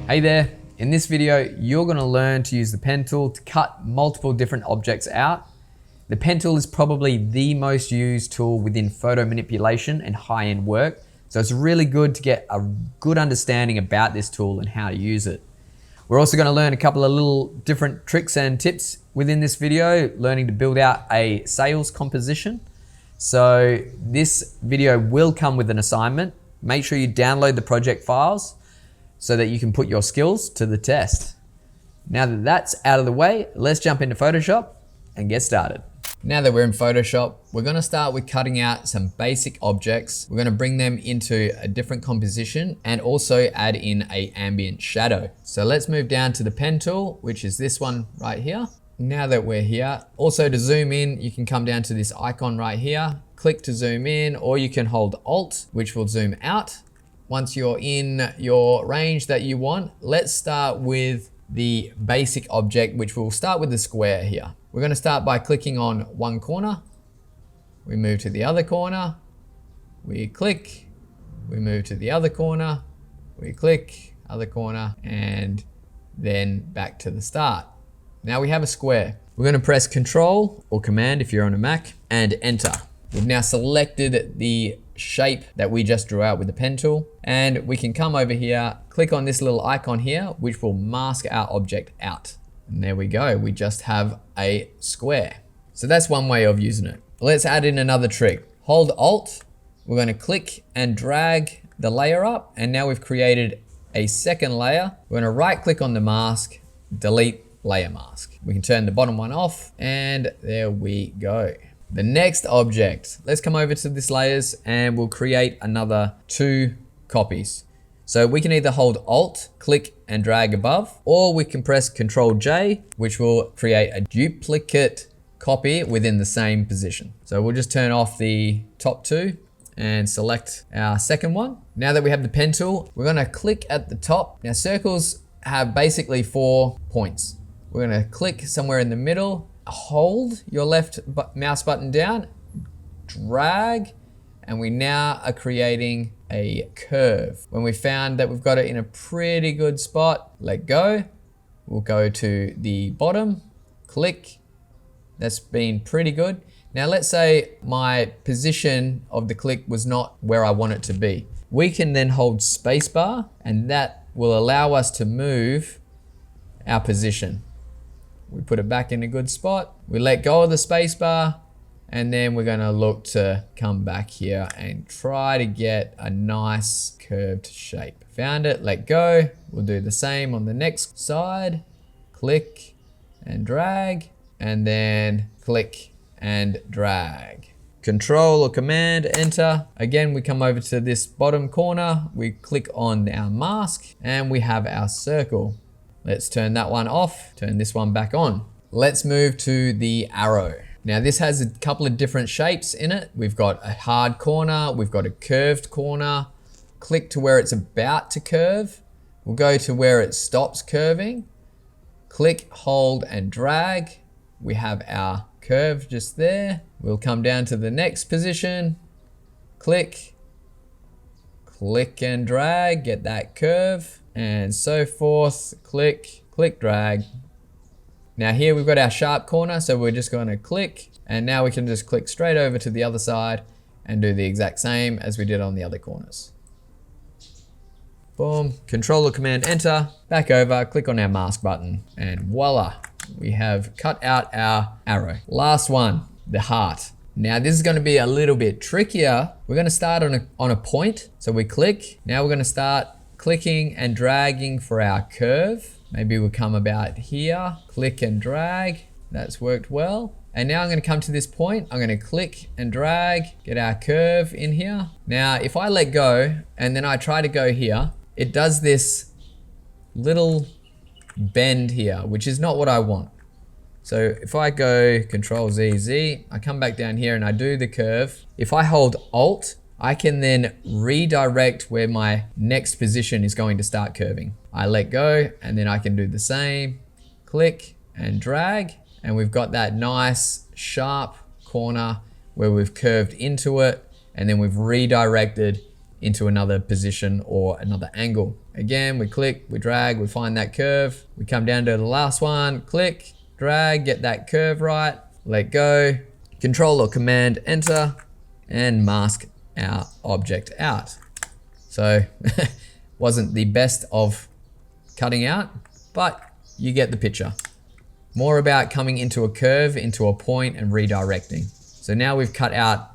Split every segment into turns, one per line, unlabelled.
Hey there, in this video, you're gonna learn to use the pen tool to cut multiple different objects out. The pen tool is probably the most used tool within photo manipulation and high-end work. So it's really good to get a good understanding about this tool and how to use it. We're also gonna learn a couple of little different tricks and tips within this video, learning to build out a sales composition. So this video will come with an assignment. Make sure you download the project files so that you can put your skills to the test. Now that that's out of the way, let's jump into Photoshop and get started. Now that we're in Photoshop, we're gonna start with cutting out some basic objects. We're gonna bring them into a different composition and also add in an ambient shadow. So let's move down to the pen tool, which is this one right here. Now that we're here, also to zoom in, you can come down to this icon right here, click to zoom in, or you can hold Alt, which will zoom out. Once you're in your range that you want, let's start with the basic object, which will start with the square here. We're gonna start by clicking on one corner. We move to the other corner. We click, we move to the other corner. We click, other corner, and then back to the start. Now we have a square. We're gonna press Control or Command if you're on a Mac and enter. We've now selected the shape that we just drew out with the pen tool, and we can come over here, click on this little icon here, which will mask our object out. And there we go, we just have a square. So that's one way of using it. Let's add in another trick. Hold Alt, we're gonna click and drag the layer up, and now we've created a second layer. We're gonna right click on the mask, delete layer mask. We can turn the bottom one off, and there we go. The next object, let's come over to this layers and we'll create another 2 copies. So we can either hold Alt, click and drag above, or we can press Ctrl J, which will create a duplicate copy within the same position. So we'll just turn off the top 2 and select our second one. Now that we have the pen tool, we're gonna click at the top. Now circles have basically 4 points. We're gonna click somewhere in the middle, hold your left mouse button down, drag, and we now are creating a curve. When we found that we've got it in a pretty good spot, let go. We'll go to the bottom, click. That's been pretty good. Now let's say my position of the click was not where I want it to be. We can then hold spacebar, and that will allow us to move our position. We put it back in a good spot. We let go of the spacebar, and then we're gonna look to come back here and try to get a nice curved shape. Found it, let go. We'll do the same on the next side. Click and drag, and then click and drag. Control or Command, enter. Again, we come over to this bottom corner. We click on our mask, and we have our circle. Let's turn that one off, turn this one back on. Let's move to the arrow. Now this has a couple of different shapes in it. We've got a hard corner, we've got a curved corner. Click to where it's about to curve. We'll go to where it stops curving. Click, hold, and drag. We have our curve just there. We'll come down to the next position. Click, click and drag, get that curve. And so forth, click, click, drag. Now here we've got our sharp corner, so we're just gonna click, and now we can just click straight over to the other side and do the exact same as we did on the other corners. Boom, Control or Command, enter, back over, click on our mask button, and voila, we have cut out our arrow. Last one, the heart. Now this is gonna be a little bit trickier. We're gonna start on a point, so we click. Now we're gonna start clicking and dragging for our curve. Maybe we'll come about here, click and drag. That's worked well. And now I'm gonna come to this point. I'm gonna click and drag, get our curve in here. Now, if I let go and then I try to go here, it does this little bend here, which is not what I want. So if I go Control Z, Z, I come back down here and I do the curve. If I hold Alt, I can then redirect where my next position is going to start curving. I let go, and then I can do the same, click and drag, and we've got that nice sharp corner where we've curved into it, and then we've redirected into another position or another angle. Again, we click, we drag, we find that curve. We come down to the last one, click, drag, get that curve right, let go, Control or Command Enter, and mask our object out. So wasn't the best of cutting out, but you get the picture. More about coming into a curve, into a point, and redirecting. So now we've cut out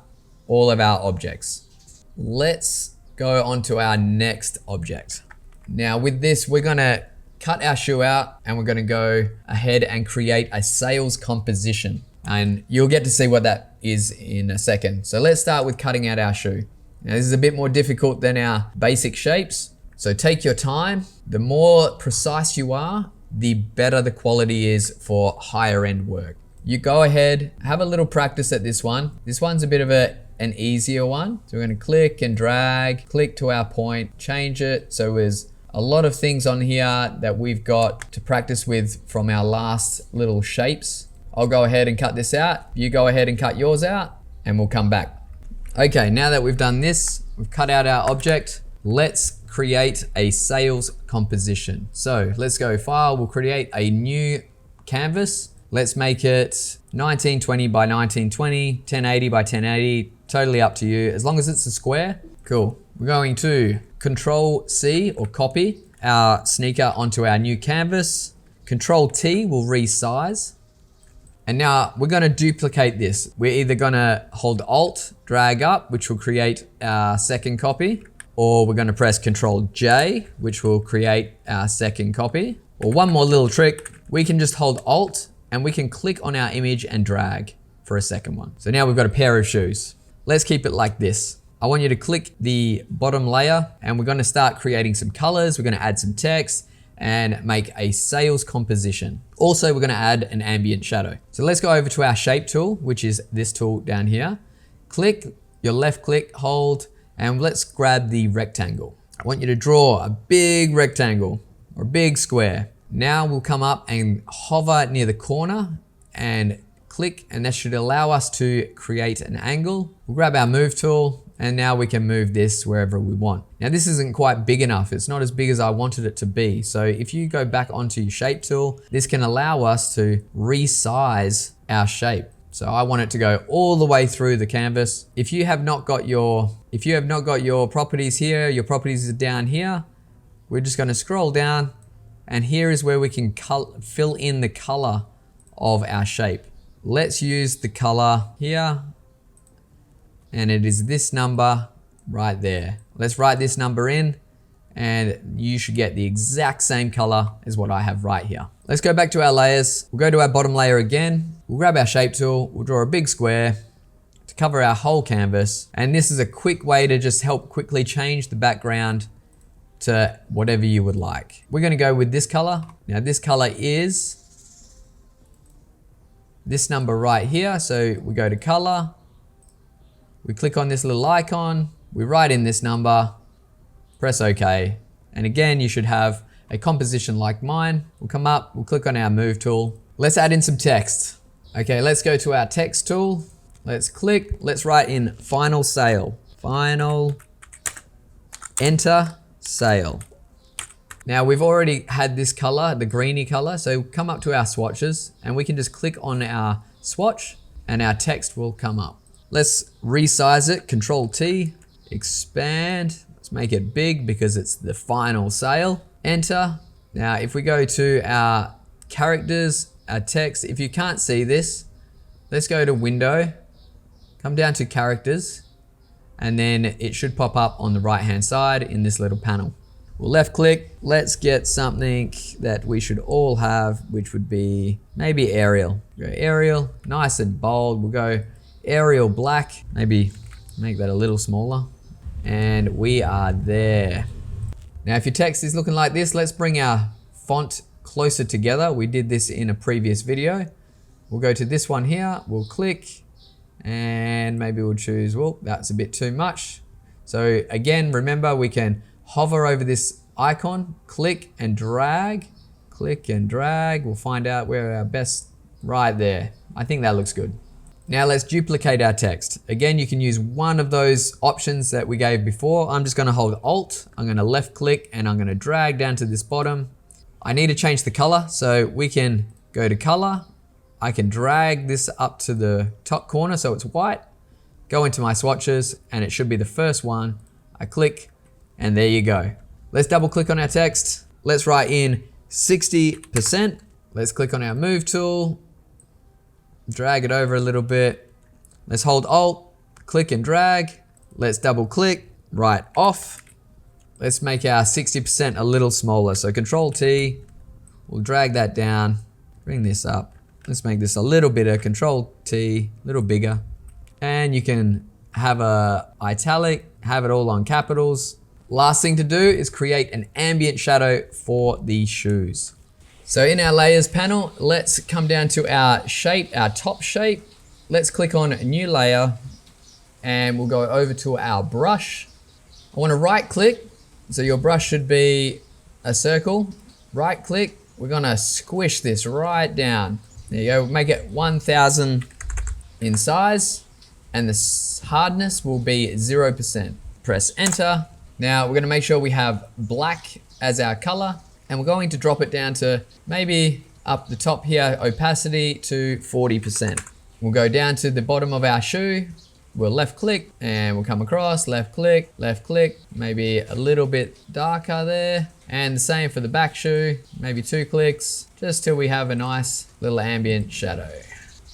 all of our objects. Let's go on to our next object. Now with this, we're gonna cut our shoe out and we're gonna go ahead and create a sales composition. And you'll get to see what that is in a second. So let's start with cutting out our shoe. Now this is a bit more difficult than our basic shapes. So take your time. The more precise you are, the better the quality is for higher end work. You go ahead, have a little practice at this one. This one's a bit of an easier one. So we're gonna click and drag, click to our point, change it. So there's a lot of things on here that we've got to practice with from our last little shapes. I'll go ahead and cut this out. You go ahead and cut yours out and we'll come back. Okay, now that we've done this, we've cut out our object, let's create a sales composition. So let's go File, we'll create a new canvas. Let's make it 1920 by 1920, 1080 by 1080, totally up to you, as long as it's a square. Cool. We're going to Control C or copy our sneaker onto our new canvas. Control T will resize. And now we're gonna duplicate this. We're either gonna hold Alt, drag up, which will create our second copy, or we're gonna press Control J, which will create our second copy. Or one more little trick, we can just hold Alt and we can click on our image and drag for a second one. So now we've got a pair of shoes. Let's keep it like this. I want you to click the bottom layer and we're gonna start creating some colors. We're gonna add some text and make a sales composition. Also, we're gonna add an ambient shadow. So let's go over to our shape tool, which is this tool down here. Click, your left click, hold, and let's grab the rectangle. I want you to draw a big rectangle or a big square. Now we'll come up and hover near the corner and click, and that should allow us to create an angle. We'll grab our move tool, and now we can move this wherever we want. Now this isn't quite big enough. It's not as big as I wanted it to be. So if you go back onto your shape tool, this can allow us to resize our shape. So I want it to go all the way through the canvas. If you have not got your properties here, your properties are down here, we're just gonna scroll down, and here is where we can fill in the color of our shape. Let's use the color here, and it is this number right there. Let's write this number in, and you should get the exact same color as what I have right here. Let's go back to our layers. We'll go to our bottom layer again. We'll grab our shape tool. We'll draw a big square to cover our whole canvas. And this is a quick way to just help quickly change the background to whatever you would like. We're gonna go with this color. Now this color is this number right here. So we go to color, we click on this little icon, we write in this number, press OK. And again, you should have a composition like mine. We'll come up, we'll click on our move tool. Let's add in some text. Okay, let's go to our text tool. Let's click, let's write in final sale. Final, enter, sale. Now we've already had this color, the greeny color, so come up to our swatches and we can just click on our swatch and our text will come up. Let's resize it, Control T, expand. Let's make it big because it's the final sale. Enter. Now if we go to our characters, our text, if you can't see this, let's go to Window, come down to Characters, and then it should pop up on the right hand side in this little panel. We'll left click, let's get something that we should all have, which would be maybe Arial. Go Arial, nice and bold. We'll go Arial black, maybe make that a little smaller. And we are there. Now if your text is looking like this, let's bring our font closer together. We did this in a previous video. We'll go to this one here, we'll click, and maybe we'll choose, well, that's a bit too much. So again, remember we can hover over this icon, click and drag, click and drag. We'll find out where our best, right there. I think that looks good. Now let's duplicate our text. Again, you can use one of those options that we gave before. I'm just gonna hold Alt, I'm gonna left click, and I'm gonna drag down to this bottom. I need to change the color, so we can go to color. I can drag this up to the top corner so it's white, go into my swatches, and it should be the first one. I click, and there you go. Let's double click on our text. Let's write in 60%. Let's click on our move tool, drag it over a little bit. Let's hold Alt, click and drag. Let's double click, write off. Let's make our 60% a little smaller. So Control T, we'll drag that down, bring this up. Let's make this a little bit of Control T, a little bigger. And you can have a italic, have it all on capitals. Last thing to do is create an ambient shadow for the shoes. So in our layers panel, let's come down to our shape, our top shape. Let's click on a new layer and we'll go over to our brush. I want to right click. So your brush should be a circle. Right click, we're gonna squish this right down. There you go, make it 1000 in size and the hardness will be 0%. Press enter. Now we're gonna make sure we have black as our color and we're going to drop it down to maybe up the top here, opacity to 40%. We'll go down to the bottom of our shoe. We'll left click and we'll come across, left click, maybe a little bit darker there. And the same for the back shoe, maybe 2 clicks, just till we have a nice little ambient shadow.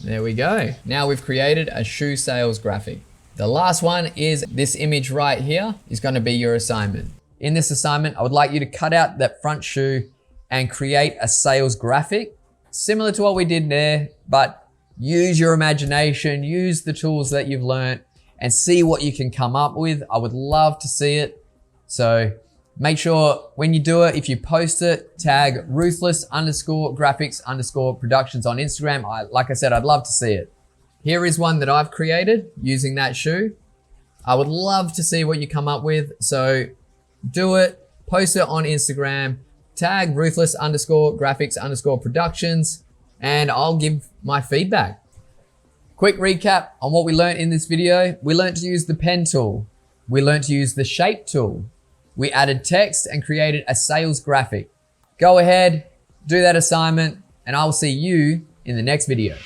There we go. Now we've created a shoe sales graphic. The last one is this image right here is gonna be your assignment. In this assignment, I would like you to cut out that front shoe and create a sales graphic, similar to what we did there, but use your imagination, use the tools that you've learned and see what you can come up with. I would love to see it. So make sure when you do it, if you post it, tag ruthless_graphics_productions on Instagram. Like I said, I'd love to see it. Here is one that I've created using that shoe. I would love to see what you come up with. So do it, post it on Instagram, tag ruthless_graphics_productions, and I'll give my feedback. Quick recap on what we learned in this video. We learned to use the pen tool. We learned to use the shape tool. We added text and created a sales graphic. Go ahead, do that assignment, and I will see you in the next video.